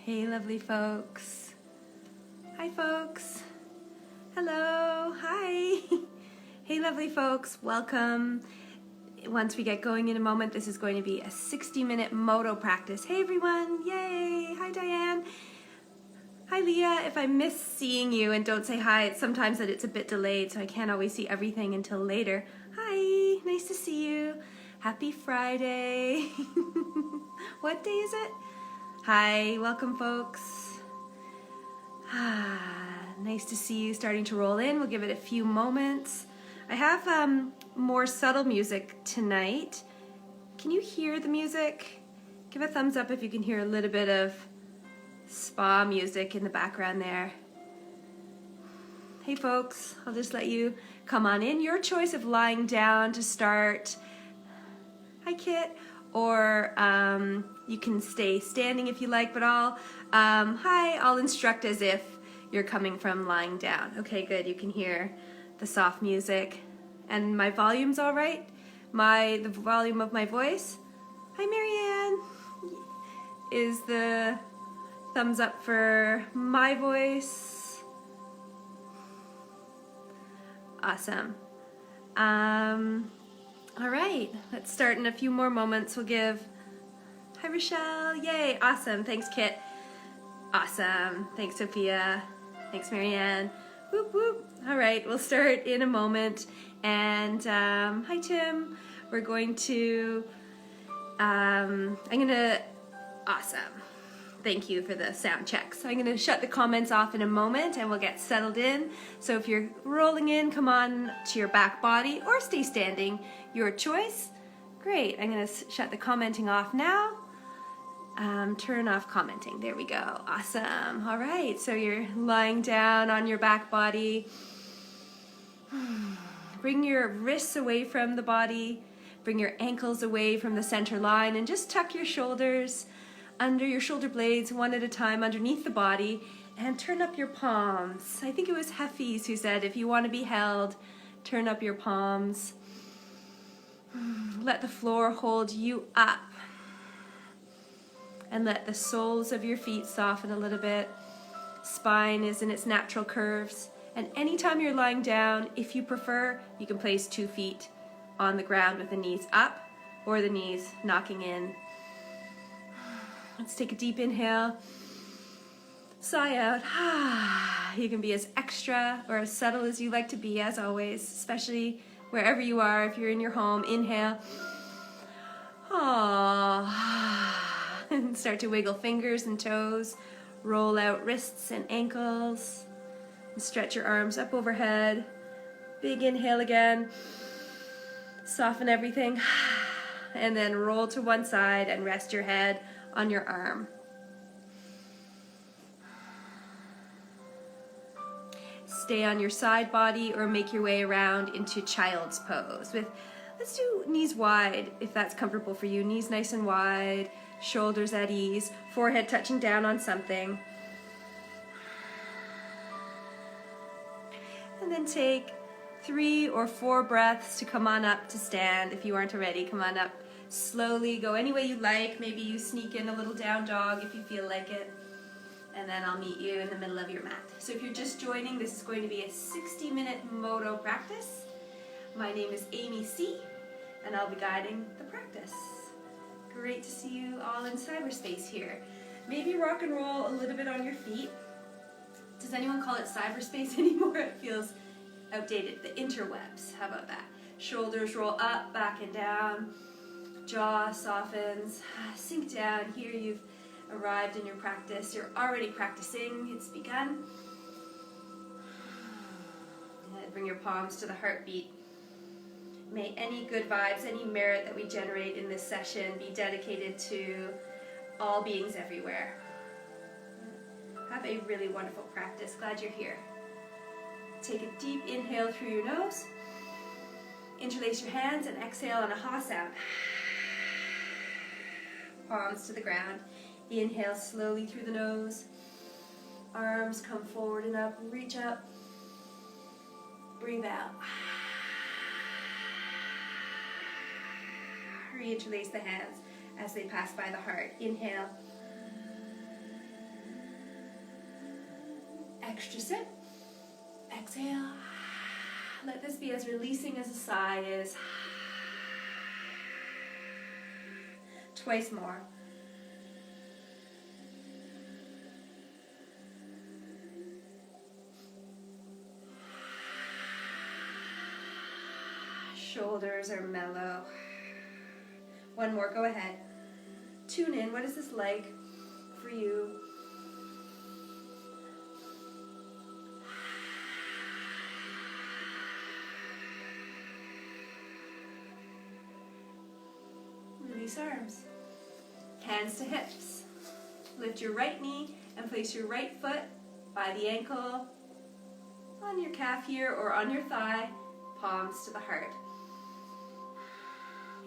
Hey, lovely folks. Hi, folks. Hello. Hi. Hey, lovely folks. Welcome. Once we get going in a moment, this is going to be a 60-minute moto practice. Hey, everyone. Yay. Hi, Diane. Hi, Leah. If I miss seeing you and don't say hi, it's sometimes that it's a bit delayed, so I can't always see everything until later. Hi. Nice to see you. Happy Friday. What day is it? Hi. Welcome, folks. Nice to see you starting to roll in. We'll give it a few moments. I have more subtle music tonight. Can you hear the music? Give a thumbs up if you can hear a little bit of spa music in the background there. Hey folks, I'll just let you come on in. Your choice of lying down to start. Hi Kit. Or you can stay standing if you like, but I'll instruct as if you're coming from lying down. Okay, good, you can hear the soft music. And my volume's all right? The volume of my voice? Hi, Marianne. Is the thumbs up for my voice? Awesome. All right, let's start in a few more moments. We'll give, hi Rochelle, yay, awesome, thanks Kit. Awesome, thanks Sophia, thanks Marianne, whoop whoop. All right, we'll start in a moment. And hi Tim, we're going to, awesome. Thank you for the sound check. So I'm going to shut the comments off in a moment and we'll get settled in. So if you're rolling in, come on to your back body or stay standing, your choice. Great, I'm going to shut the commenting off now. Turn off commenting, there we go, awesome. All right, so you're lying down on your back body. Bring your wrists away from the body, bring your ankles away from the center line and just tuck your shoulders under your shoulder blades one at a time underneath the body and turn up your palms. I think it was Heffies who said if you want to be held, turn up your palms. Let the floor hold you up and let the soles of your feet soften a little bit. Spine is in its natural curves. And anytime you're lying down, if you prefer, you can place 2 feet on the ground with the knees up or the knees knocking in. Let's take a deep inhale, sigh out. You can be as extra or as subtle as you like to be, as always, especially wherever you are. If you're in your home, inhale. And start to wiggle fingers and toes. Roll out wrists and ankles. And stretch your arms up overhead. Big inhale again. Soften everything. And then roll to one side and rest your head on your arm. Stay on your side body or make your way around into child's pose. Let's do knees wide if that's comfortable for you. Knees nice and wide, shoulders at ease, forehead touching down on something. And then take 3 or 4 breaths to come on up to stand. If you aren't already, come on up. Slowly, go any way you like. Maybe you sneak in a little down dog if you feel like it. And then I'll meet you in the middle of your mat. So if you're just joining, this is going to be a 60-minute moto practice. My name is Amy C, and I'll be guiding the practice. Great to see you all in cyberspace here. Maybe rock and roll a little bit on your feet. Does anyone call it cyberspace anymore? It feels outdated. The interwebs, how about that? Shoulders roll up, back and down. Jaw softens, sink down. Here you've arrived in your practice. You're already practicing, it's begun. And bring your palms to the heartbeat. May any good vibes, any merit that we generate in this session be dedicated to all beings everywhere. Have a really wonderful practice. Glad you're here. Take a deep inhale through your nose. Interlace your hands and exhale on a ha sound. Palms to the ground. Inhale slowly through the nose. Arms come forward and up. Reach up. Breathe out. Reinterlace the hands as they pass by the heart. Inhale. Extra sip. Exhale. Let this be as releasing as a sigh is. Twice more. Shoulders are mellow. One more, go ahead. Tune in, what is this like for you? Release arms. Hands to hips. Lift your right knee and place your right foot by the ankle, on your calf here or on your thigh, palms to the heart.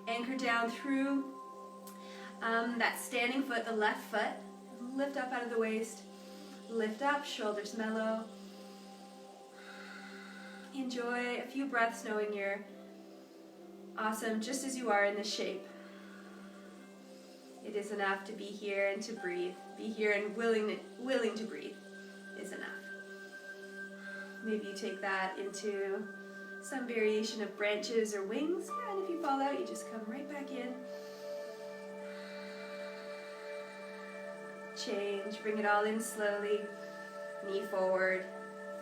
Anchor down through that standing foot, the left foot. Lift up out of the waist. Lift up, shoulders mellow. Enjoy a few breaths knowing you're awesome just as you are in this shape. It is enough to be here and to breathe. Be here and willing to breathe is enough. Maybe you take that into some variation of branches or wings. Yeah, and if you fall out, you just come right back in. Change, bring it all in slowly. Knee forward,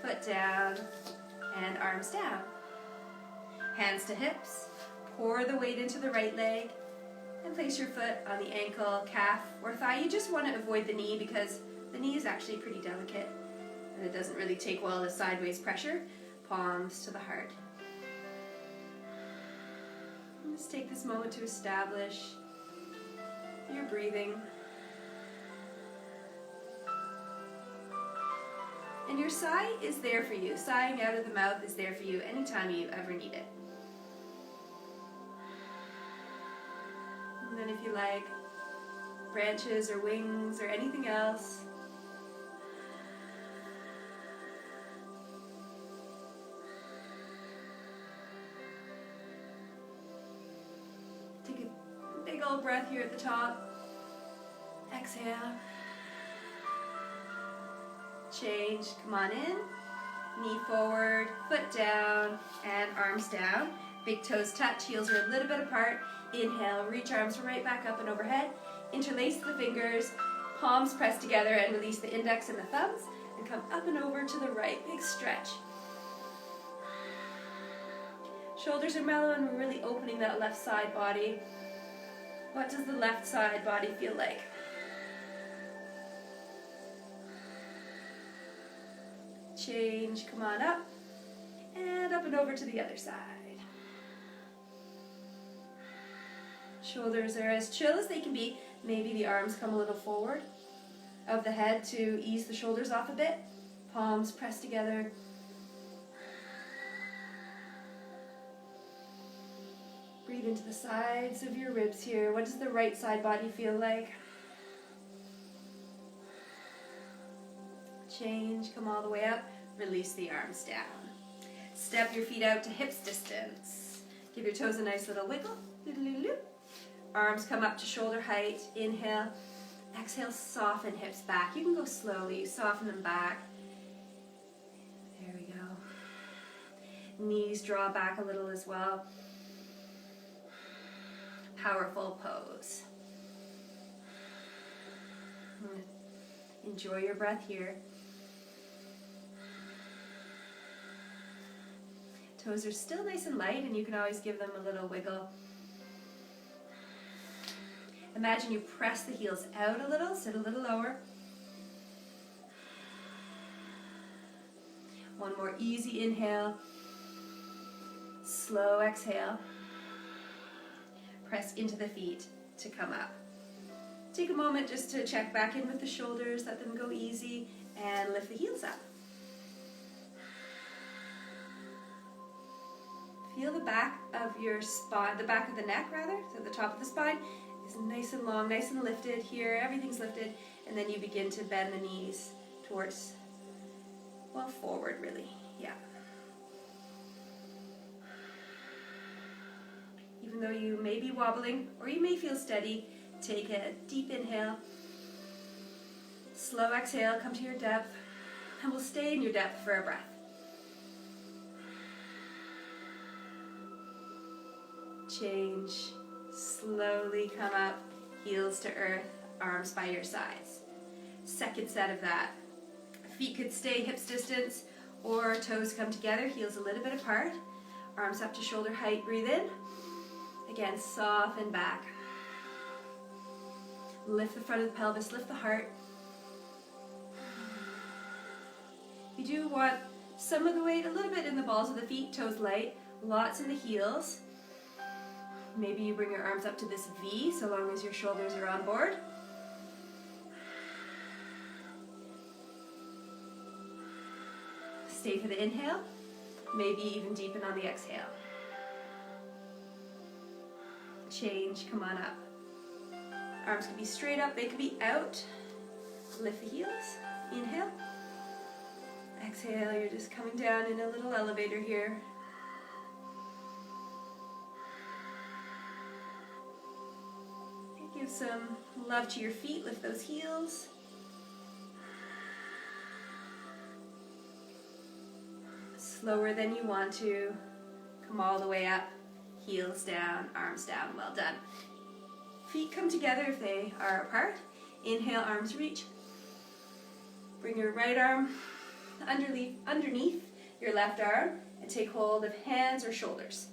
foot down, and arms down. Hands to hips. Pour the weight into the right leg. And place your foot on the ankle, calf, or thigh. You just want to avoid the knee because the knee is actually pretty delicate and it doesn't really take well to sideways pressure. Palms to the heart. And just take this moment to establish your breathing. And your sigh is there for you. Sighing out of the mouth is there for you anytime you ever need it. And then if you like branches or wings or anything else, take a big old breath here at the top. Exhale. Change, come on in. Knee forward, foot down, and arms down. Big toes touch, heels are a little bit apart. Inhale, reach arms right back up and overhead. Interlace the fingers, palms press together and release the index and the thumbs. And come up and over to the right, big stretch. Shoulders are mellow and we're really opening that left side body. What does the left side body feel like? Change, come on up, and up and over to the other side. Shoulders are as chill as they can be. Maybe the arms come a little forward of the head to ease the shoulders off a bit. Palms press together. Breathe into the sides of your ribs here. What does the right side body feel like? Change, come all the way up. Release the arms down. Step your feet out to hips distance. Give your toes a nice little wiggle. Arms come up to shoulder height. Inhale. Exhale, soften hips back. You can go slowly. Soften them back. There we go. Knees draw back a little as well. Powerful pose. Enjoy your breath here. Toes are still nice and light, and you can always give them a little wiggle. Imagine you press the heels out a little, sit a little lower. One more easy inhale. Slow exhale. Press into the feet to come up. Take a moment just to check back in with the shoulders, let them go easy, and lift the heels up. Feel the back of your spine, the back of the neck rather, so the top of the spine is nice and long, nice and lifted here, everything's lifted, and then you begin to bend the knees towards, well, forward really, yeah. Even though you may be wobbling or you may feel steady, take a deep inhale, slow exhale, come to your depth, And we'll stay in your depth for a breath. Change. Slowly come up, heels to earth, arms by your sides. Second set of that. Feet could stay hips distance or toes come together, heels a little bit apart. Arms up to shoulder height, breathe in. Again, soften back. Lift the front of the pelvis, lift the heart. You do want some of the weight, a little bit in the balls of the feet, toes light, lots in the heels. Maybe you bring your arms up to this V, so long as your shoulders are on board. Stay for the inhale, maybe even deepen on the exhale. Change, come on up. Arms can be straight up, they could be out. Lift the heels, inhale. Exhale, you're just coming down in a little elevator here. Give some love to your feet, lift those heels. Slower than you want to. Come all the way up, heels down, arms down, well done. Feet come together if they are apart. Inhale, arms reach. Bring your right arm underneath your left arm and take hold of hands or shoulders.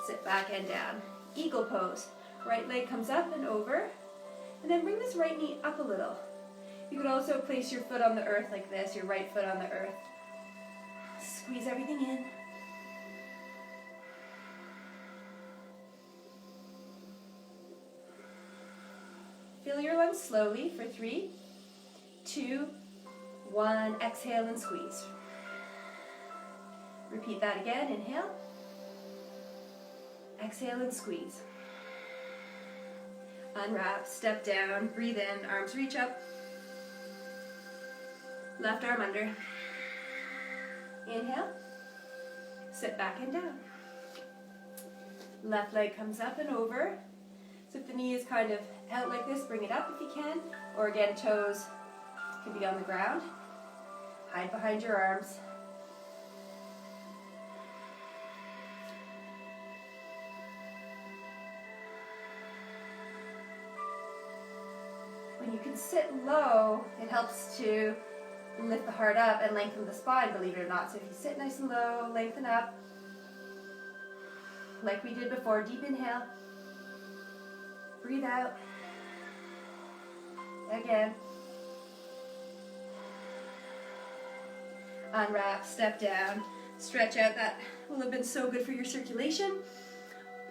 Sit back and down. Eagle pose. Right leg comes up and over, and then bring this right knee up a little. You could also place your foot on the earth like this, your right foot on the earth. Squeeze everything in. Fill your lungs slowly for 3, 2, 1. Exhale and squeeze. Repeat that again. Inhale. Exhale and squeeze. Unwrap, step down, breathe in, arms reach up. Left arm under. Inhale. Sit back and down. Left leg comes up and over. So if the knee is kind of out like this, bring it up if you can. Or again, toes can be on the ground. Hide behind your arms. When you can sit low, it helps to lift the heart up and lengthen the spine, believe it or not. So if you sit nice and low, lengthen up. Like we did before, deep inhale. Breathe out. Again. Unwrap, step down, stretch out. That will have been so good for your circulation.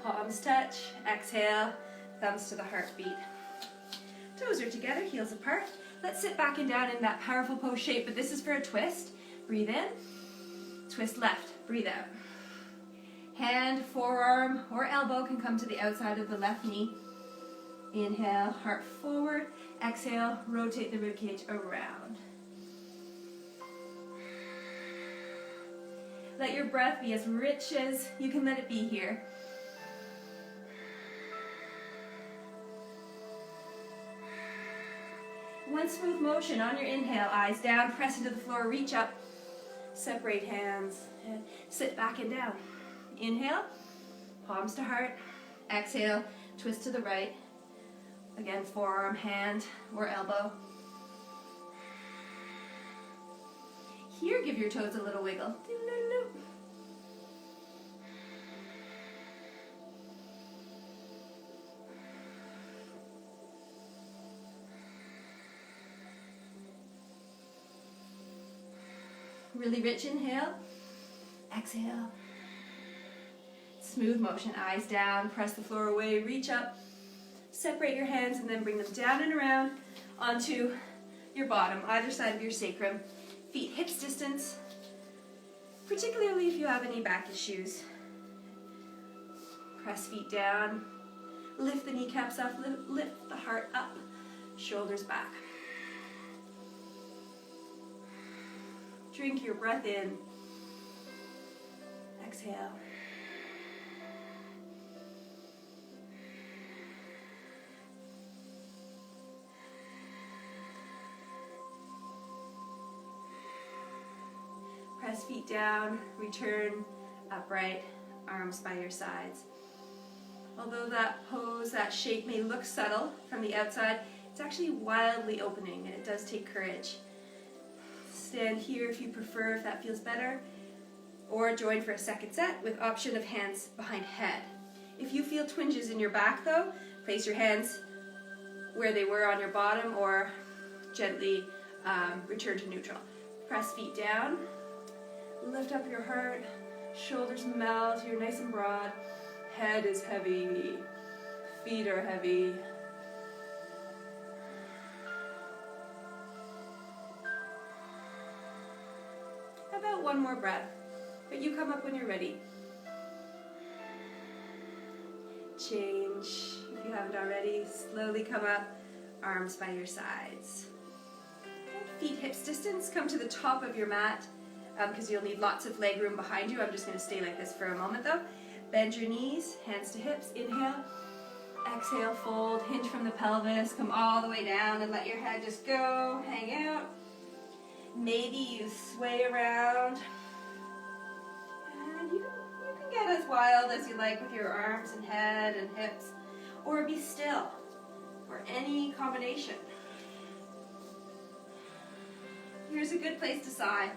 Palms touch, exhale, thumbs to the heartbeat. Toes are together, heels apart. Let's sit back and down in that powerful pose shape, but this is for a twist. Breathe in, twist left, breathe out. Hand, forearm, or elbow can come to the outside of the left knee. Inhale, heart forward. Exhale, rotate the ribcage around. Let your breath be as rich as you can let it be here. One smooth motion on your inhale, eyes down, press into the floor, reach up, separate hands, and sit back and down. Inhale, palms to heart. Exhale, twist to the right. Again, forearm, hand, or elbow. Here, give your toes a little wiggle. Really rich inhale. Exhale. Smooth motion, eyes down, press the floor away, reach up. Separate your hands and then bring them down and around onto your bottom, either side of your sacrum. Feet hips distance, particularly if you have any back issues. Press feet down, lift the kneecaps up, lift the heart up, shoulders back. Drink your breath in. Exhale. Press feet down, return upright, arms by your sides. Although that pose, that shape may look subtle from the outside, it's actually wildly opening, and it does take courage. Stand here if you prefer, if that feels better, or join for a second set with option of hands behind head. If you feel twinges in your back though, place your hands where they were on your bottom or gently return to neutral. Press feet down, lift up your heart, shoulders melt, you're nice and broad, head is heavy, feet are heavy. How about one more breath, but you come up when you're ready. Change, if you haven't already, slowly come up, arms by your sides. Feet hips distance, come to the top of your mat because you'll need lots of leg room behind you. I'm just going to stay like this for a moment though. Bend your knees, hands to hips, inhale, exhale, fold, hinge from the pelvis, come all the way down and let your head just go, hang out. Maybe you sway around. And you can get as wild as you like with your arms and head and hips, or be still, or any combination. Here's a good place to sigh.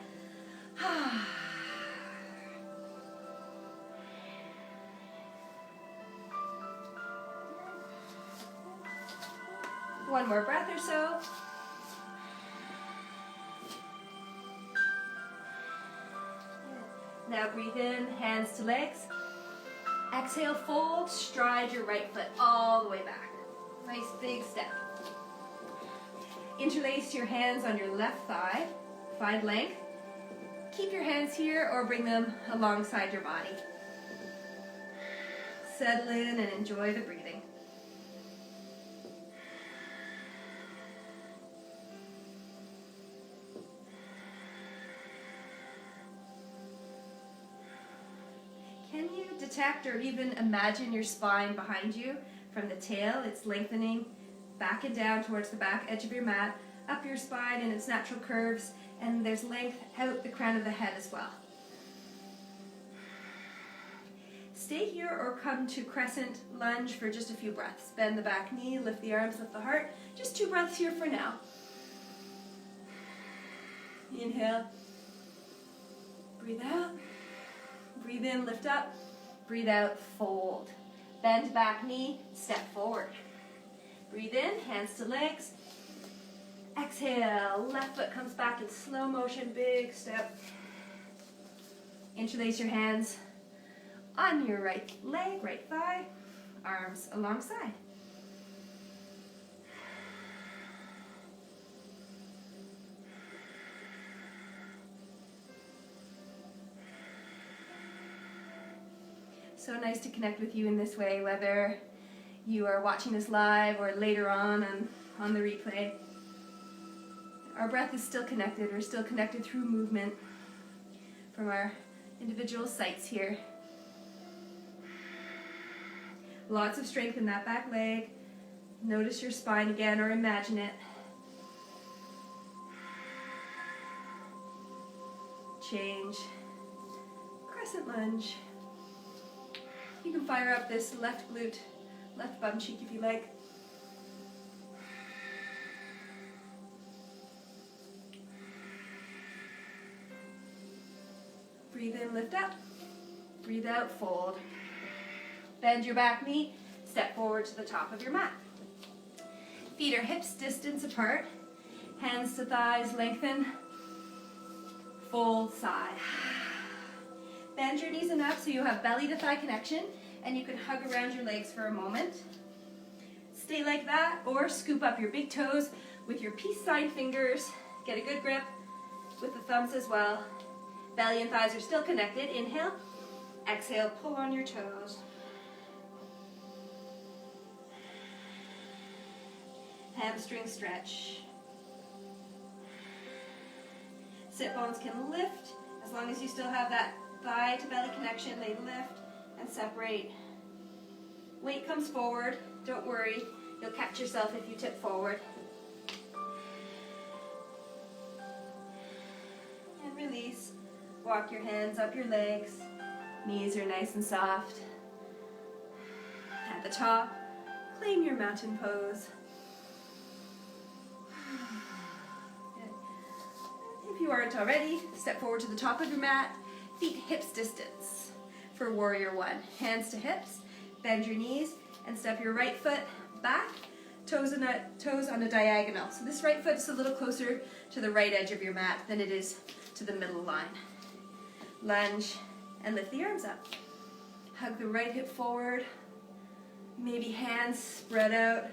One more breath or so. Now breathe in, hands to legs. Exhale, fold, stride your right foot all the way back. Nice big step. Interlace your hands on your left thigh. Find length. Keep your hands here or bring them alongside your body. Settle in and enjoy the breathing. Can you detect or even imagine your spine behind you from the tail? It's lengthening back and down towards the back edge of your mat, up your spine in its natural curves, and there's length out the crown of the head as well. Stay here or come to crescent lunge for just a few breaths. Bend the back knee, lift the arms, lift the heart. Just 2 breaths here for now. Inhale. Breathe out. Breathe in, lift up. Breathe out, fold. Bend back knee, step forward. Breathe in, hands to legs. Exhale, left foot comes back in slow motion, big step. Interlace your hands on your right leg, right thigh, arms alongside. So nice to connect with you in this way, whether you are watching this live or later on the replay. Our breath is still connected. We're still connected through movement from our individual sites here. Lots of strength in that back leg. Notice your spine again or imagine it. Change. Crescent lunge. You can fire up this left glute, left bum cheek if you like. Breathe in, lift up. Breathe out, fold. Bend your back knee, step forward to the top of your mat. Feet are hips distance apart. Hands to thighs, lengthen. Fold, sigh. Bend your knees enough so you have belly to thigh connection and you can hug around your legs for a moment. Stay like that or scoop up your big toes with your peace sign fingers. Get a good grip with the thumbs as well. Belly and thighs are still connected. Inhale. Exhale, pull on your toes. Hamstring stretch. Sit bones can lift as long as you still have that thigh to belly connection. They lift and separate. Weight comes forward. Don't worry, you'll catch yourself if you tip forward. And release. Walk your hands up your legs. Knees are nice and soft. At the top, claim your mountain pose. If you aren't already, step forward to the top of your mat, feet hips distance. For warrior one, hands to hips, bend your knees, and step your right foot back, toes on a diagonal. So this right foot is a little closer to the right edge of your mat than it is to the middle line. Lunge and lift the arms up. Hug the right hip forward, maybe hands spread out.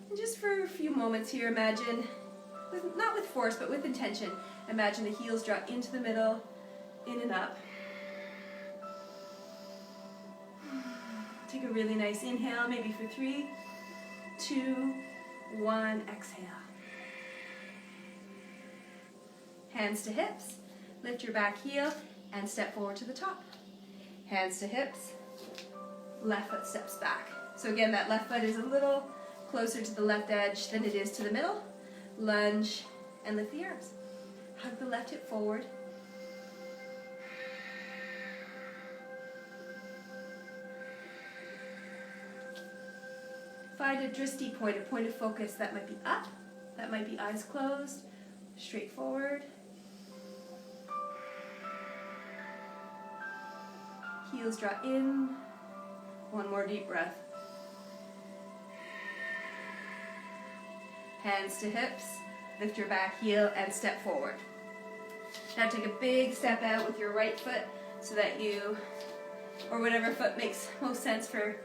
And just for a few moments here, imagine, not with force, but with intention, imagine the heels draw into the middle, in and up. Take a really nice inhale, maybe for 3, 2, 1, exhale. Hands to hips, lift your back heel, and step forward to the top. Hands to hips, left foot steps back. So again, that left foot is a little closer to the left edge than it is to the middle. Lunge and lift the arms. Hug the left hip forward. Find a drishti point, a point of focus that might be up, that might be eyes closed, straight forward. Heels draw in. One more deep breath. Hands to hips, lift your back heel and step forward. Now take a big step out with your right foot so that you, or whatever foot makes most sense for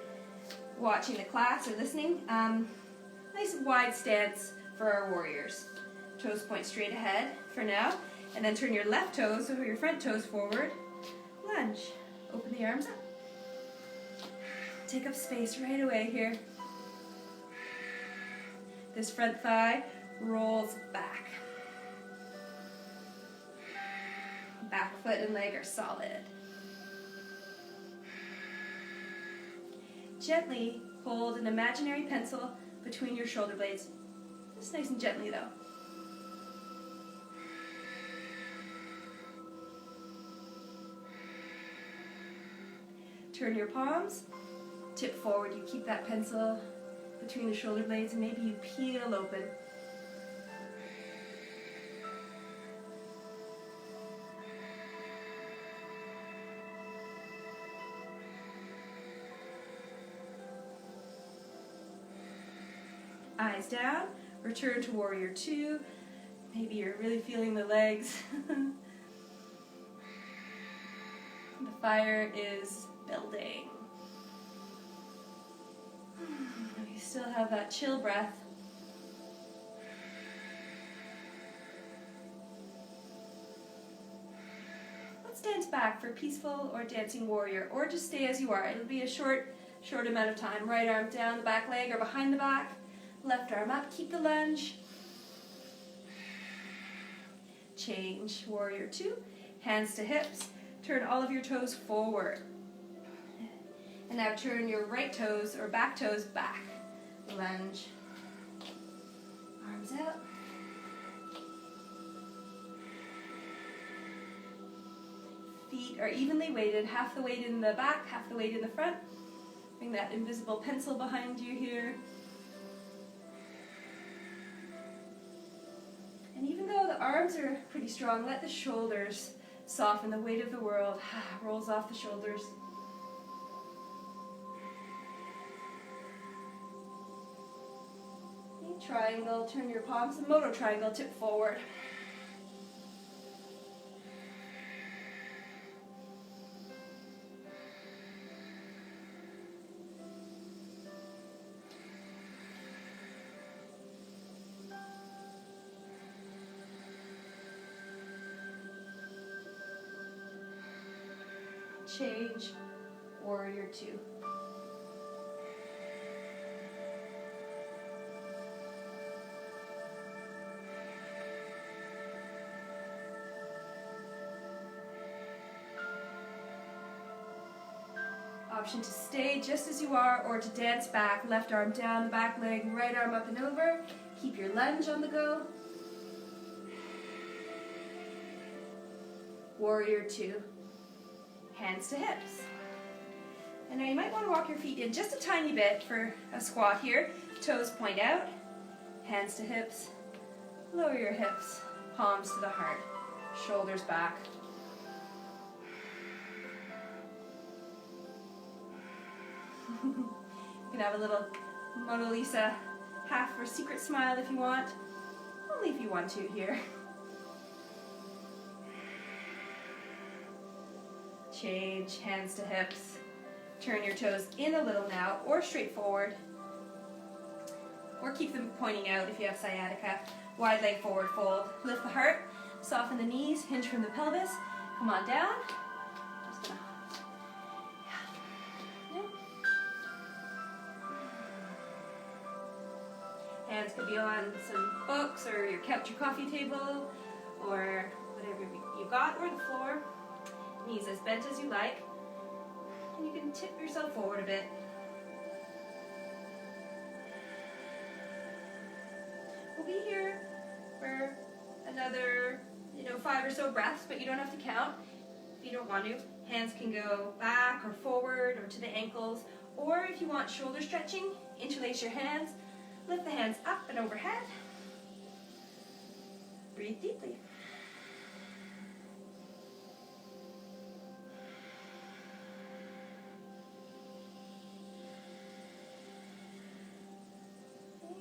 watching the class or listening. Nice wide stance for our warriors. Toes point straight ahead for now, and then turn your left toes or your front toes forward. Lunge. Open the arms up. Take up space right away here. This front thigh rolls back. Back foot and leg are solid. Gently hold an imaginary pencil between your shoulder blades. Just nice and gently though. Turn your palms, tip forward. You keep that pencil between the shoulder blades and maybe you peel open. Eyes down, return to warrior two. Maybe you're really feeling the legs. The fire is building. You still have that chill breath. Let's dance back for peaceful or dancing warrior, or just stay as you are. It'll be a short amount of time. Right arm down the back leg or behind the back. Left arm up, keep the lunge. Change, warrior two. Hands to hips. Turn all of your toes forward. And now turn your right toes or back toes back. Lunge. Arms out. Feet are evenly weighted, half the weight in the back, half the weight in the front. Bring that invisible pencil behind you here. And even though the arms are pretty strong, let the shoulders soften. The weight of the world rolls off the shoulders. Triangle, turn your palms, the moto triangle, tip forward. Change, warrior two. Option to stay just as you are or to dance back. Left arm down, back leg, right arm up and over. Keep your lunge on the go. Warrior two. Hands to hips. And now you might want to walk your feet in just a tiny bit for a squat here. Toes point out, hands to hips. Lower your hips, palms to the heart, shoulders back. You can have a little Mona Lisa half or secret smile if you want. Only if you want to here. Change, hands to hips. Turn your toes in a little now, or straight forward. Or keep them pointing out if you have sciatica. Wide leg forward fold. Lift the heart, soften the knees, hinge from the pelvis. Come on down. Just gonna, Hands could be on some books or your couch or coffee table or whatever you got, or the floor. Knees as bent as you like. And you can tip yourself forward a bit. We'll be here for another, 5 or so breaths, but you don't have to count if you don't want to. Hands can go back or forward or to the ankles, or if you want shoulder stretching, interlace your hands, lift the hands up and overhead. Breathe deeply.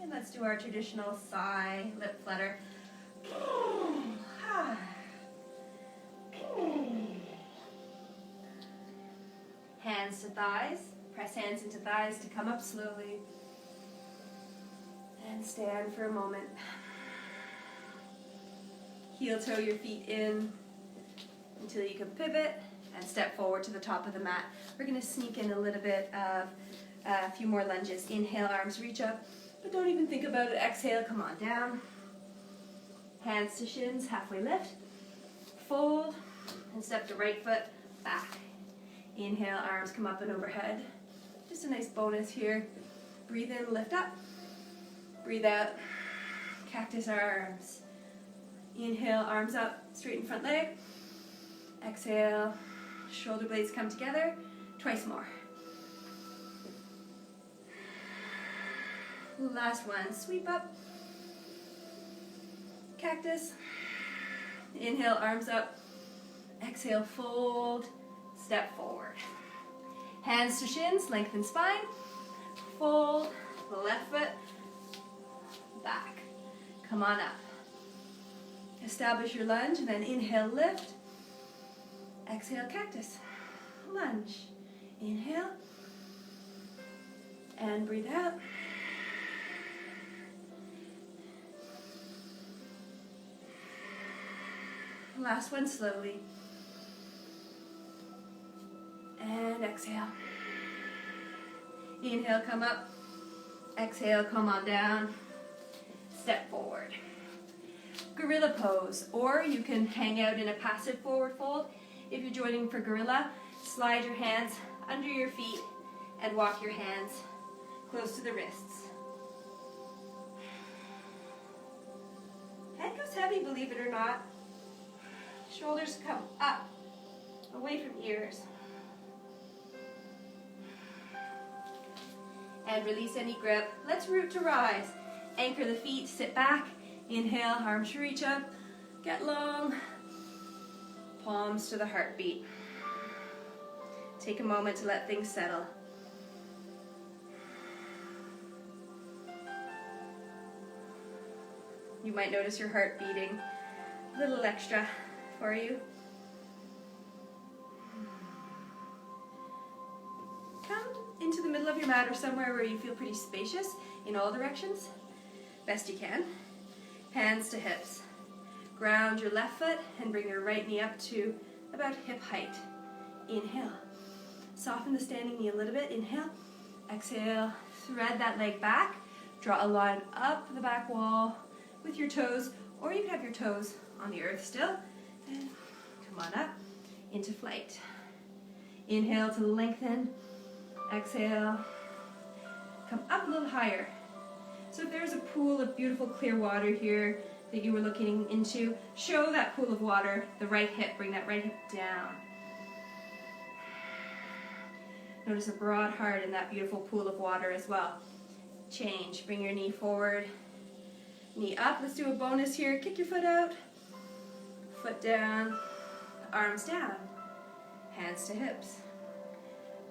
And let's do our traditional sigh, lip flutter. Hands to thighs. Press hands into thighs to come up slowly. And stand for a moment. Heel toe your feet in until you can pivot and step forward to the top of the mat. We're going to sneak in a little bit of a few more lunges. Inhale, arms reach up, but don't even think about it. Exhale, come on down. Hands to shins, halfway lift. Fold and step the right foot back. Inhale, arms come up and overhead. Just a nice bonus here. Breathe in, lift up. Breathe out, cactus arms. Inhale, arms up, straighten front leg. Exhale, shoulder blades come together. Twice more. Last one, sweep up. Cactus. Inhale, arms up. Exhale, fold. Step forward. Hands to shins, lengthen spine. Fold, left foot, back. Come on up. Establish your lunge, and then inhale, lift. Exhale, cactus. Lunge. Inhale. And breathe out. Last one slowly. And exhale. Inhale, come up. Exhale, come on down. Step forward. Gorilla pose, or you can hang out in a passive forward fold. If you're joining for gorilla, slide your hands under your feet and walk your hands close to the wrists. Head goes heavy, believe it or not. Shoulders come up, away from ears. And release any grip. Let's root to rise. Anchor the feet, sit back. Inhale, arms reach up. Get long. Palms to the heartbeat. Take a moment to let things settle. You might notice your heart beating a little extra for you. Come into the middle of your mat or somewhere where you feel pretty spacious in all directions. Best you can. Hands to hips. Ground your left foot and bring your right knee up to about hip height. Inhale. Soften the standing knee a little bit. Inhale. Exhale. Thread that leg back. Draw a line up the back wall with your toes, or you can have your toes on the earth still. And come on up into flight. Inhale to lengthen. Exhale. Come up a little higher. So if there's a pool of beautiful clear water here, that you were looking into. Show that pool of water, the right hip, bring that right hip down. Notice a broad heart in that beautiful pool of water as well. Change, bring your knee forward, knee up. Let's do a bonus here. Kick your foot out, foot down, arms down, hands to hips.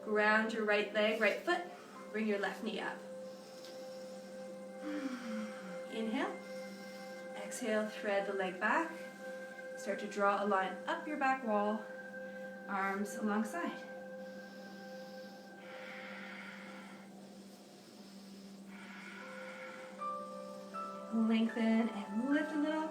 Ground your right leg, right foot, bring your left knee up. Inhale, exhale, thread the leg back. Start to draw a line up your back wall, arms alongside. Lengthen and lift a little.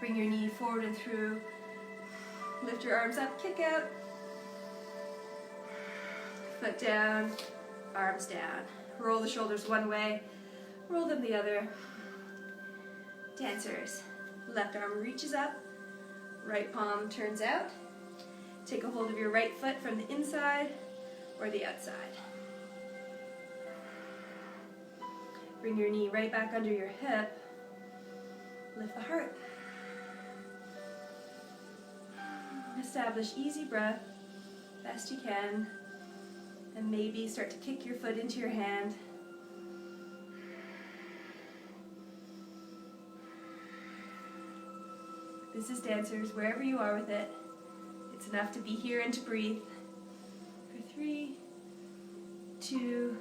Bring your knee forward and through. Lift your arms up, kick out. Foot down, arms down. Roll the shoulders one way, roll them the other. Dancers, left arm reaches up, right palm turns out. Take a hold of your right foot from the inside or the outside. Bring your knee right back under your hip. Lift the heart. Establish easy breath, best you can, and maybe start to kick your foot into your hand. This is Dancers, wherever you are with it. It's enough to be here and to breathe. For 3, 2,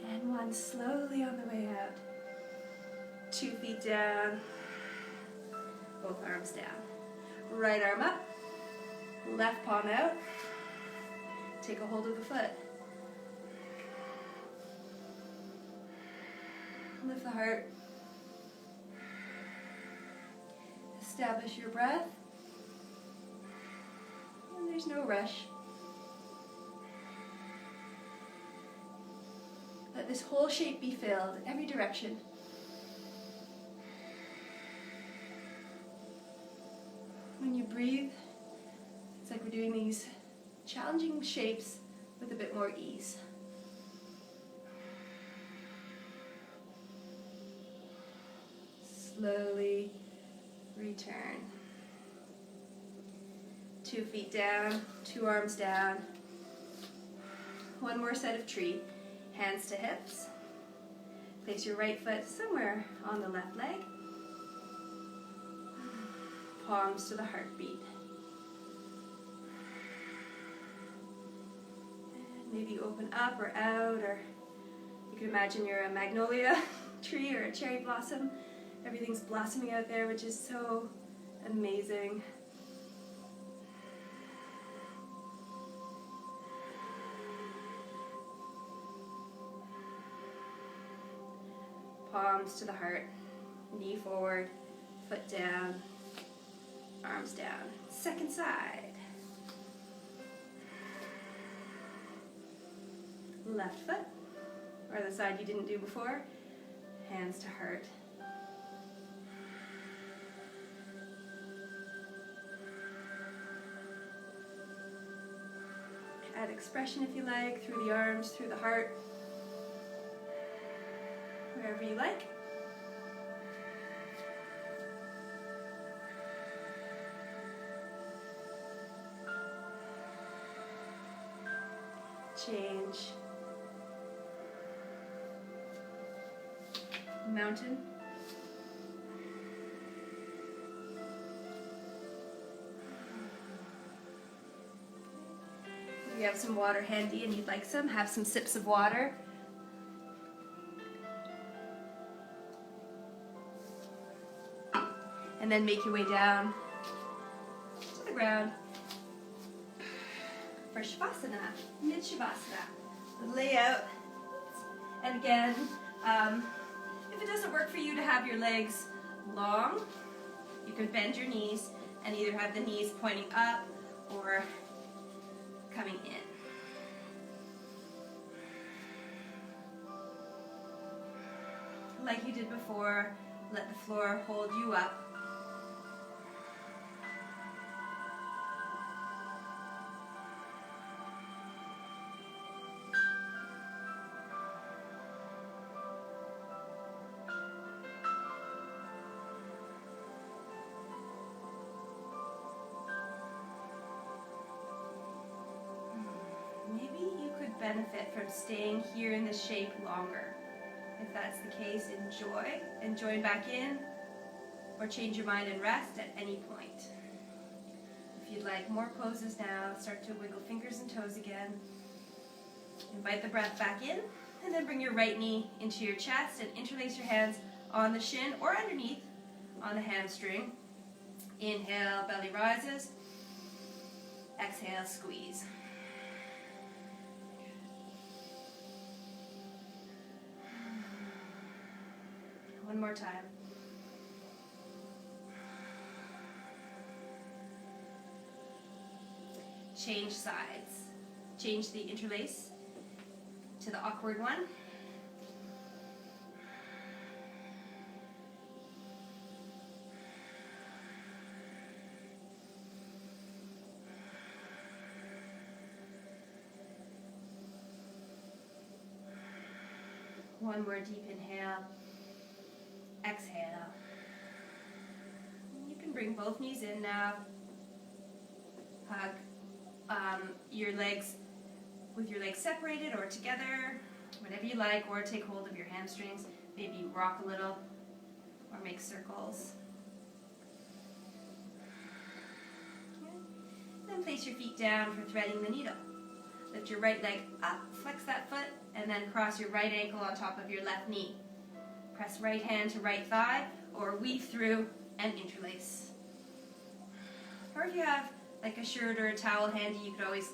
and 1. Slowly on the way out. 2 feet down, both arms down. Right arm up, left palm out. Take a hold of the foot. Lift the heart. Establish your breath. And there's no rush. Let this whole shape be filled in every direction. When you breathe, it's like we're doing these challenging shapes with a bit more ease. Slowly return. 2 feet down, 2 arms down. One more set of tree. Hands to hips. Place your right foot somewhere on the left leg. Palms to the heartbeat. And maybe open up or out, or you can imagine you're a magnolia tree or a cherry blossom. Everything's blossoming out there, which is so amazing. Palms to the heart, knee forward, foot down, arms down. Second side. Left foot, or the side you didn't do before, hands to heart. Add expression if you like, through the arms, through the heart, wherever you like. Change. Mountain. If you have some water handy and you'd like some, have some sips of water. And then make your way down to the ground for Shavasana, mid Shavasana. Lay out. And again, if it doesn't work for you to have your legs long, you can bend your knees and either have the knees pointing up or coming in. Like you did before, let the floor hold you up. benefit from staying here in this shape longer. If that's the case, enjoy and join back in, or change your mind and rest at any point. If you'd like more poses now, start to wiggle fingers and toes again. Invite the breath back in, and then bring your right knee into your chest and interlace your hands on the shin or underneath on the hamstring. Inhale, belly rises. Exhale, squeeze. One more time. Change sides. Change the interlace to the awkward one. One more deep inhale. Exhale. You can bring both knees in now. Hug your legs with your legs separated or together, whatever you like, or take hold of your hamstrings. Maybe rock a little or make circles. Then place your feet down for threading the needle. Lift your right leg up, flex that foot, and then cross your right ankle on top of your left knee. Press right hand to right thigh, or weave through and interlace. Or if you have like a shirt or a towel handy, you could always,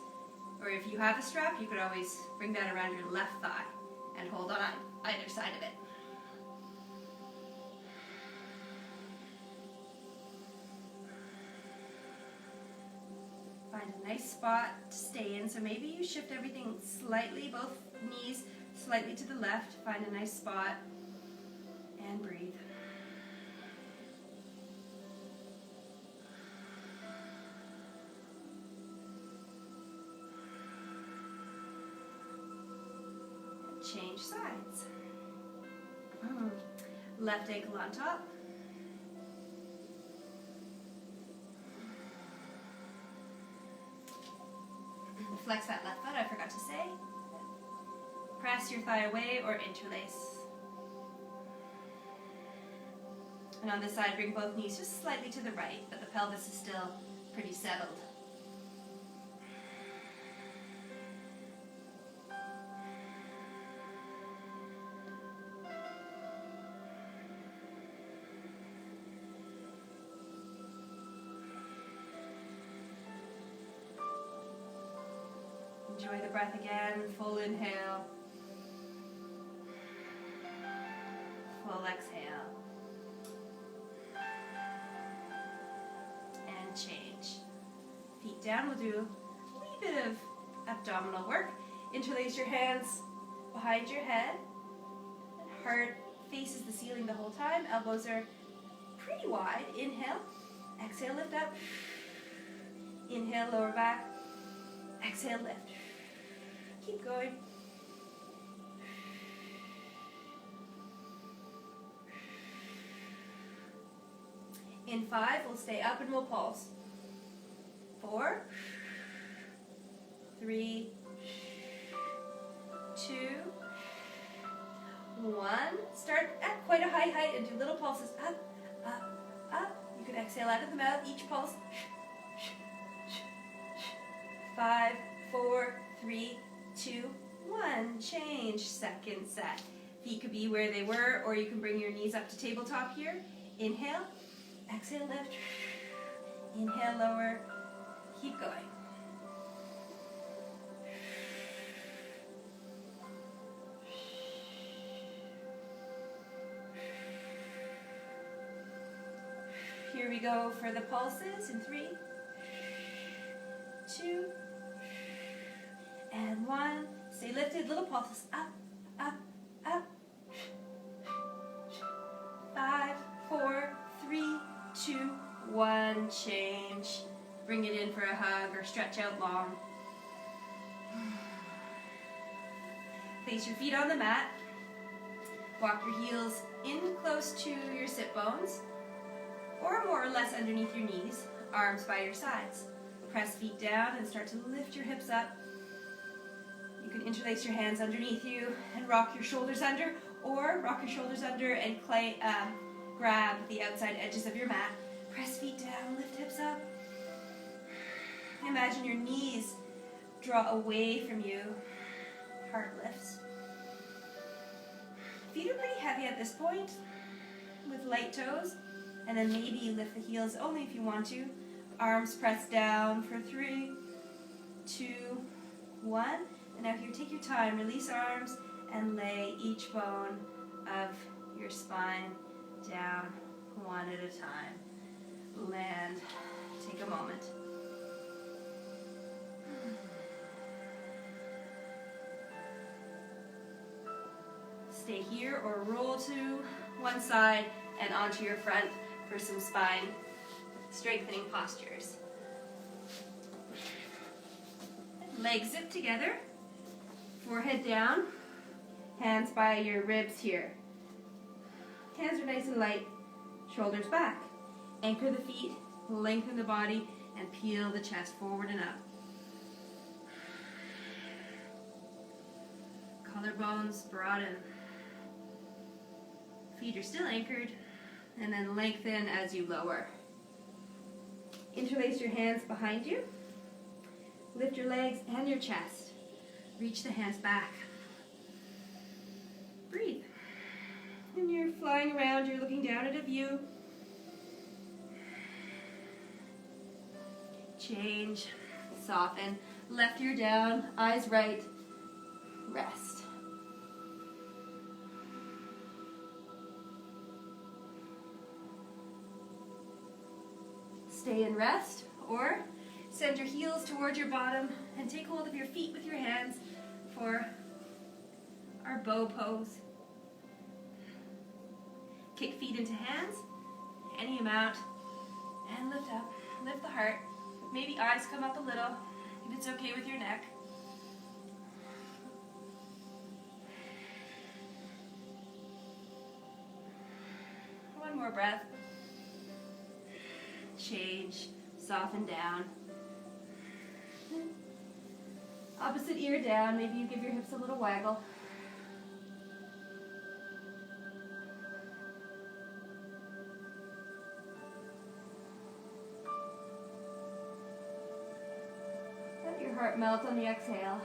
or if you have a strap, you could always bring that around your left thigh and hold on either side of it. Find a nice spot to stay in, so maybe you shift everything slightly, both knees slightly to the left. Find a nice spot and breathe. Change sides. Left ankle on top. Flex that left foot, I forgot to say. Press your thigh away or interlace. And on this side, bring both knees just slightly to the right, but the pelvis is still pretty settled. Enjoy the breath again. Full inhale. Full exhale. And change. Feet down. We'll do a wee bit of abdominal work. Interlace your hands behind your head. Heart faces the ceiling the whole time. Elbows are pretty wide. Inhale. Exhale, lift up. Inhale, lower back. Exhale, lift. Keep going. In 5, we'll stay up and we'll pulse. 4, 3, 2, 1. Start at quite a high height and do little pulses. Up, up, up. You can exhale out of the mouth. Each pulse. 5, 4, 3, 2, 1. Change. Second set. Feet could be where they were, or you can bring your knees up to tabletop here. Inhale. Exhale, lift. Inhale, lower. Keep going. Here we go for the pulses in 3, 2, and 1. Stay lifted, little pulses. Up, up, up. 5, 4, 3, 2, 1. Change. Bring it in for a hug or stretch out long. Place your feet on the mat. Walk your heels in close to your sit bones, or more or less underneath your knees, arms by your sides. Press feet down and start to lift your hips up. You can interlace Interlace your hands underneath you and rock your shoulders under, or rock your shoulders under and grab the outside edges of your mat. Press feet down, lift hips up. Imagine your knees draw away from you. Heart lifts. Feet are pretty heavy at this point with light toes, and then maybe you lift the heels only if you want to. Arms press down for 3, 2, 1. And now here, take your time, release arms and lay each bone of your spine down one at a time. Land, take a moment. Stay here or roll to one side and onto your front for some spine strengthening postures. Legs zip together, forehead down, hands by your ribs here. Hands are nice and light, shoulders back. Anchor the feet, lengthen the body, and peel the chest forward and up. Collarbones broaden. Feet are still anchored, and then lengthen as you lower. Interlace your hands behind you. Lift your legs and your chest. Reach the hands back. Breathe. And you're flying around, you're looking down at a view. Change, soften. Left ear down, eyes right. Rest. Stay in rest, or send your heels towards your bottom and take hold of your feet with your hands for our bow pose. Kick feet into hands, any amount, and lift up. Lift the heart. Maybe eyes come up a little, if it's okay with your neck. One more breath. Change, soften down. Opposite ear down, maybe you give your hips a little waggle. Let your heart melt on the exhale.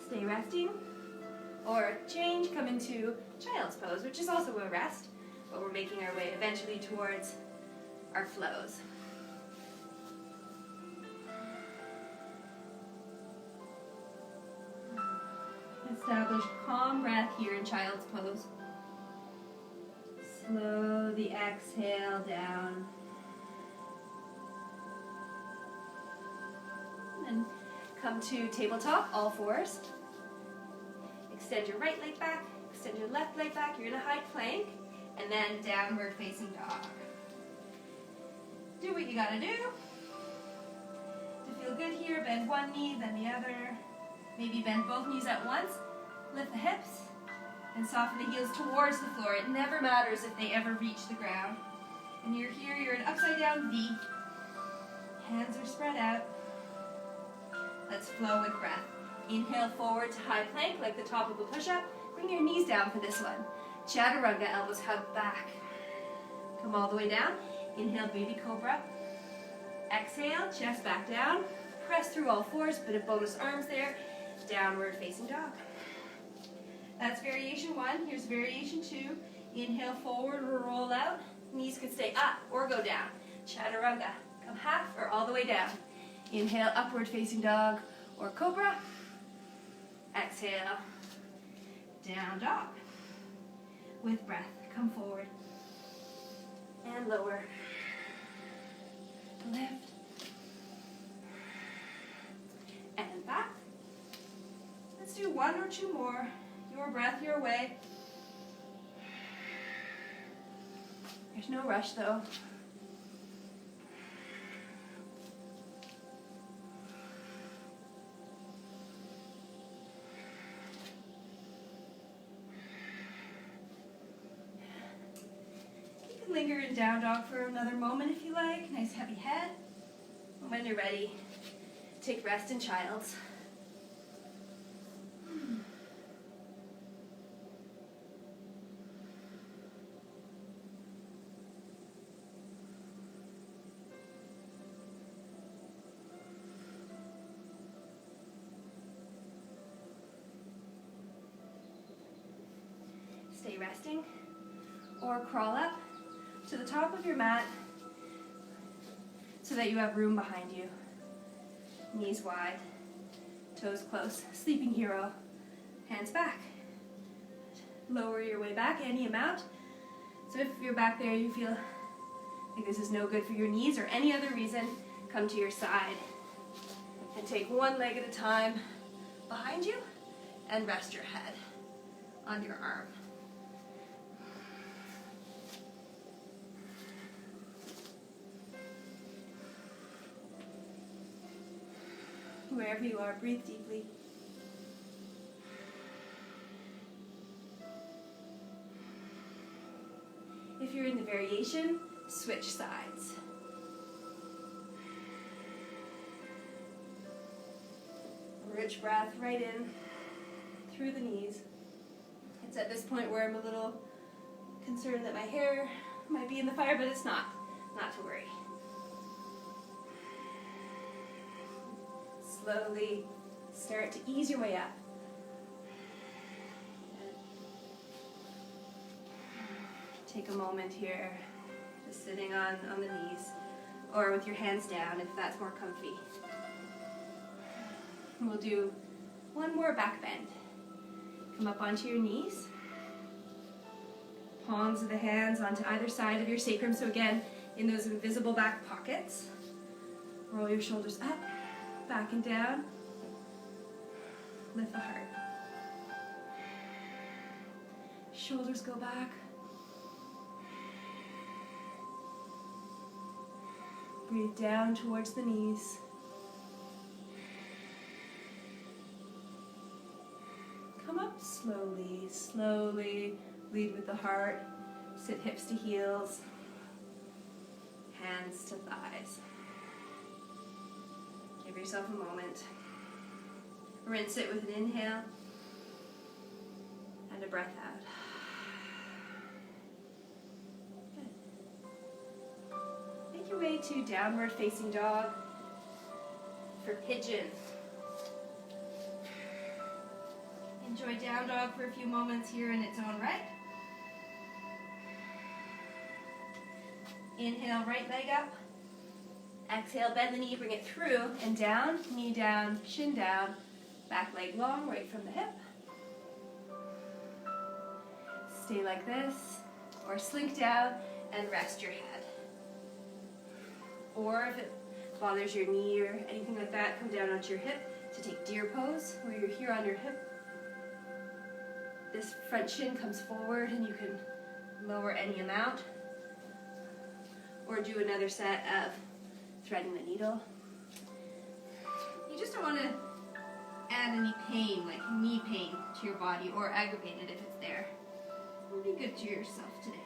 Stay resting, or change, come into child's pose, which is also a rest, but we're making our way eventually towards our flows. Establish calm breath here in child's pose. Slow the exhale down. And then come to tabletop, all fours. Extend your right leg back, extend your left leg back. You're in a high plank, and then downward facing dog. Do what you gotta do. To feel good here, bend one knee, then the other. Maybe bend both knees at once. Lift the hips, and soften the heels towards the floor. It never matters if they ever reach the ground. And you're here, you're in upside down V. Hands are spread out. Let's flow with breath. Inhale forward to high plank like the top of a push-up. Bring your knees down for this one. Chaturanga, elbows hug back. Come all the way down. Inhale, baby cobra. Exhale, chest back down. Press through all fours, bit of bonus arms there. Downward facing dog. That's variation 1. Here's variation 2. Inhale forward, roll out. Knees can stay up or go down. Chaturanga. Come half or all the way down. Inhale, upward facing dog or cobra. Exhale, down dog. With breath, come forward and lower. Lift and back. Let's do 1 or 2 more. Your breath, your way. There's no rush though. here in down dog for another moment if you like. Nice heavy head. And when you're ready, take rest in child's. Stay resting, or crawl up to the top of your mat so that you have room behind you. Knees wide, toes close. Sleeping hero, hands back. Lower your way back any amount. So if you're back there, you feel like this is no good for your knees or any other reason, come to your side and take one leg at a time behind you and rest your head on your arm. Wherever you are, breathe deeply. If you're in the variation, switch sides. Rich breath right in through the knees. It's at this point where I'm a little concerned that my hair might be in the fire, but it's not. Not to worry. Slowly start to ease your way up. Take a moment here, just sitting on the knees, or with your hands down if that's more comfy. We'll do one more back bend. Come up onto your knees. Palms of the hands onto either side of your sacrum. So again, in those invisible back pockets. Roll your shoulders up. Back and down. Lift the heart. Shoulders go back. Breathe down towards the knees. Come up slowly, slowly. Lead with the heart. Sit hips to heels. Hands to thighs. Give yourself a moment. Rinse it with an inhale and a breath out. Good. Make your way to downward facing dog for pigeon. Enjoy down dog for a few moments here in its own right. Inhale, right leg up. Exhale, bend the knee, bring it through and down, knee down, shin down, back leg long, right from the hip. Stay like this, or slink down and rest your head. Or if it bothers your knee or anything like that, come down onto your hip to take deer pose, where you're here on your hip. This front shin comes forward and you can lower any amount. Or do another set of threading the needle. You just don't want to add any pain, like knee pain, to your body, or aggravate it if it's there. Be good to yourself today.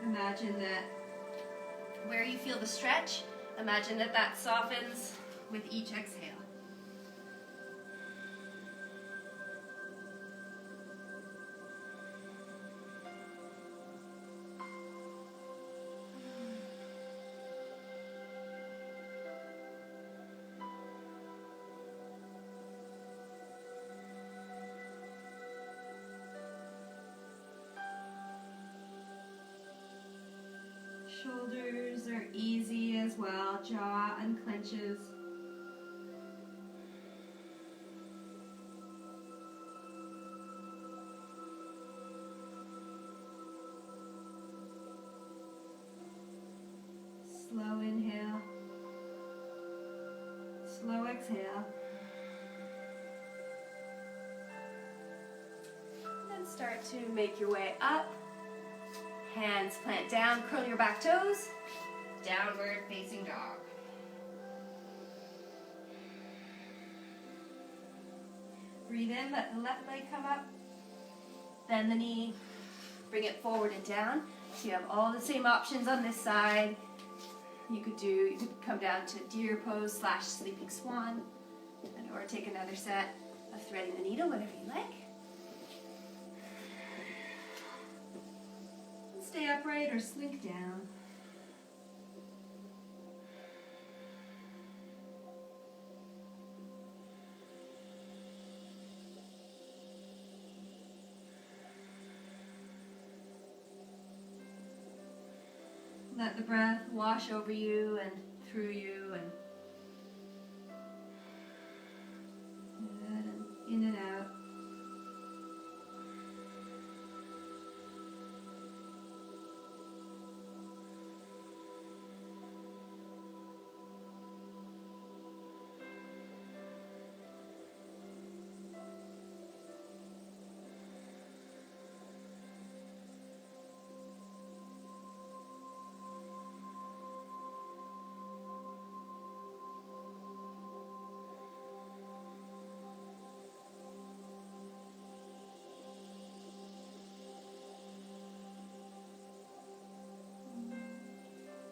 Imagine that where you feel the stretch, imagine that that softens with each exhale. Shoulders are easy as well, jaw unclenches. Slow inhale, slow exhale. Then start to make your way up. Hands plant down, curl your back toes, downward facing dog. Breathe in, let the left leg come up. Bend the knee, bring it forward and down. So you have all the same options on this side. You could come down to deer pose / sleeping swan, or take another set of threading the needle, whatever you like. Stay upright or slink down. Let the breath wash over you and through you and in and out.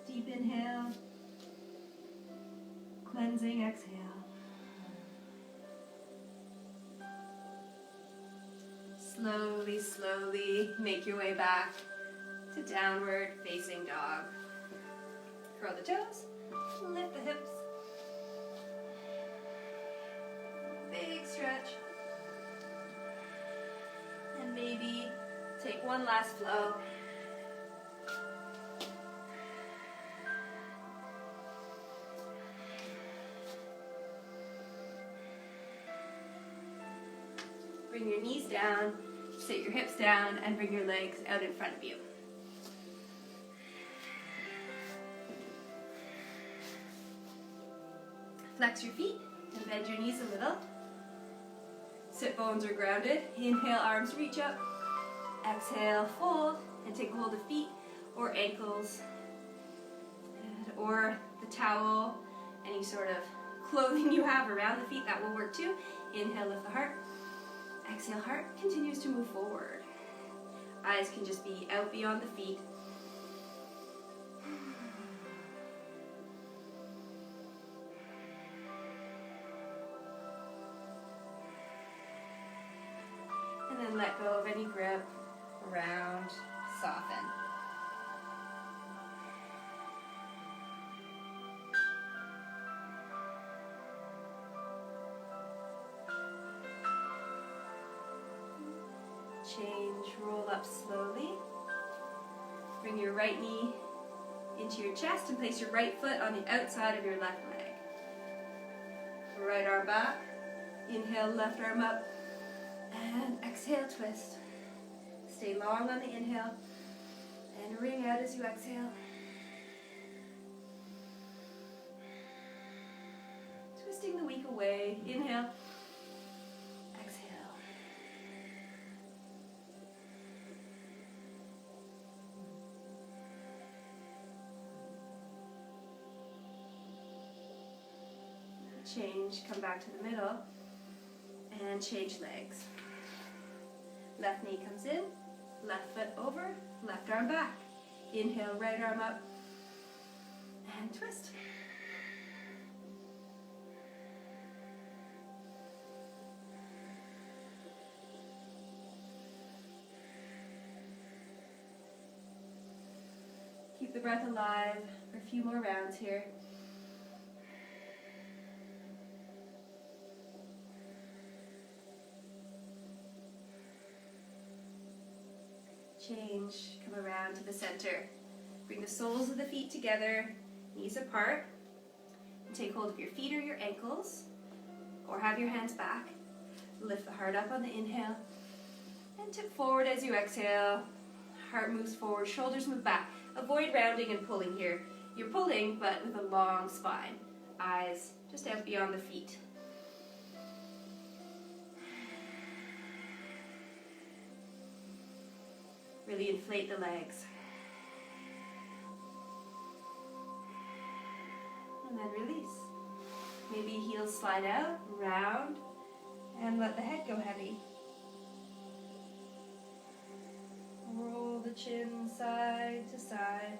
Deep inhale, cleansing exhale. Slowly, slowly make your way back to downward facing dog. Curl the toes, lift the hips. Big stretch. And maybe take one last flow. Bring your knees down, sit your hips down, and bring your legs out in front of you. Flex your feet and bend your knees a little. Sit bones are grounded. Inhale, arms reach up. Exhale, fold, and take hold of feet or ankles, or the towel, any sort of clothing you have around the feet, that will work too. Inhale, lift the heart. Exhale, heart continues to move forward. Eyes can just be out beyond the feet. And then let go of any grip, round, soften. Change, roll up slowly. Bring your right knee into your chest and place your right foot on the outside of your left leg. Right arm back. Inhale, left arm up. And exhale, twist. Stay long on the inhale. And ring out as you exhale. Twisting the weak away. Inhale. Change, come back to the middle, and change legs. Left knee comes in, left foot over, left arm back. Inhale, right arm up, and twist. Keep the breath alive for a few more rounds here. Change, come around to the center. Bring the soles of the feet together, knees apart, and take hold of your feet or your ankles, or have your hands back. Lift the heart up on the inhale, and tip forward as you exhale. Heart moves forward, shoulders move back. Avoid rounding and pulling here. You're pulling, but with a long spine. Eyes just out beyond the feet. Really inflate the legs. And then release. Maybe heels slide out, round, And let the head go heavy. Roll the chin side to side.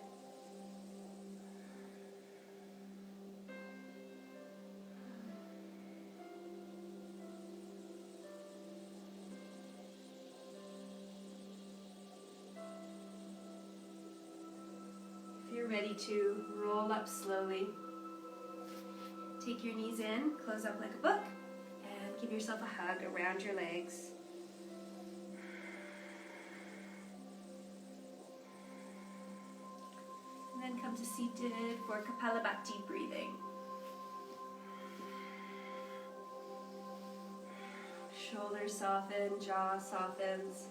If you're ready to roll up slowly, take your knees in, close up like a book, and give yourself a hug around your legs. And then come to seated for Kapalabhati breathing. Shoulders soften, jaw softens.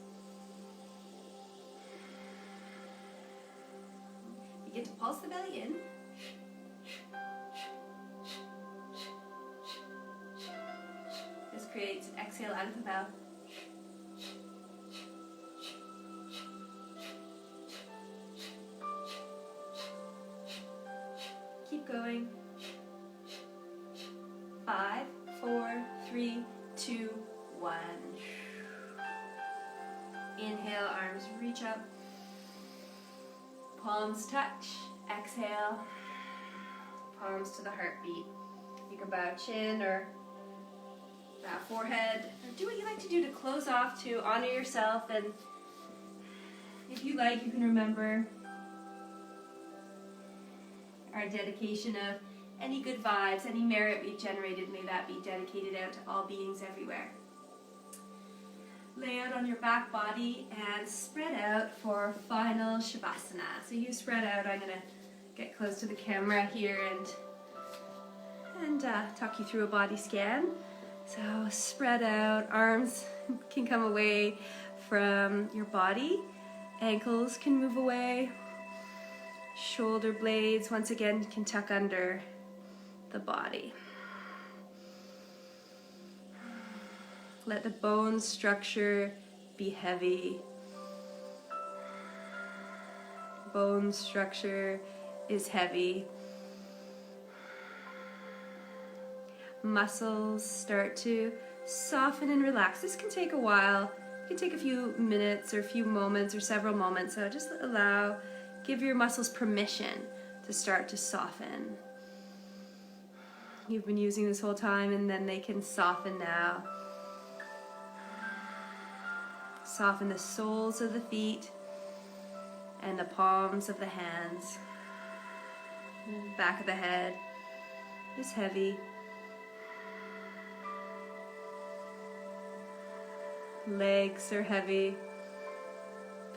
Begin to pulse the belly in. This creates an exhale out of the mouth. Keep going. 5, 4, 3, 2, 1. Inhale, arms reach up. Palms touch. Exhale. Palms to the heartbeat. You can bow chin or bow forehead. Or do what you like to do to close off, to honor yourself. And if you like, you can remember our dedication of any good vibes, any merit we've generated, may that be dedicated out to all beings everywhere. Lay out on your back body and spread out for final Shavasana. So you spread out. I'm going to get close to the camera here and talk you through a body scan. So spread out, arms can come away from your body, ankles can move away, shoulder blades once again can tuck under the body. Let the bone structure be heavy. Bone structure is heavy. Muscles start to soften and relax. This can take a while. It can take a few minutes or a few moments or several moments. So just give your muscles permission to start to soften. You've been using this whole time, and then they can soften now. Soften the soles of the feet and the palms of the hands. The back of the head is heavy. Legs are heavy.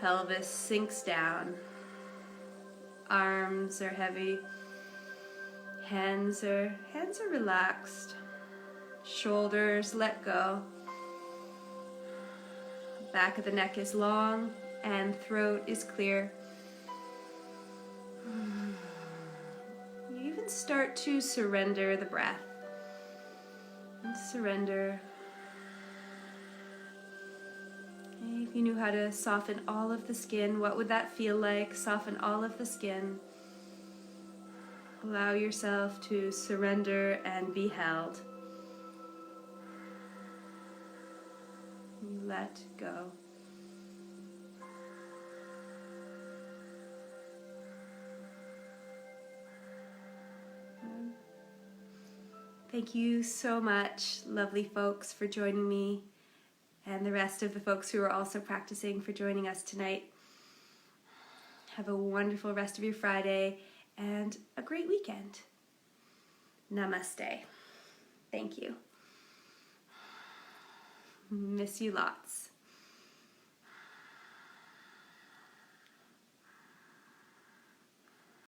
Pelvis sinks down. Arms are heavy. Hands are relaxed. Shoulders let go. Back of the neck is long and throat is clear. You even start to surrender the breath. And surrender. Okay, if you knew how to soften all of the skin, what would that feel like? Soften all of the skin. Allow yourself to surrender and be held. You let go. Thank you so much, lovely folks, for joining me, and the rest of the folks who are also practicing for joining us tonight. Have a wonderful rest of your Friday and a great weekend. Namaste. Thank you. Miss you lots.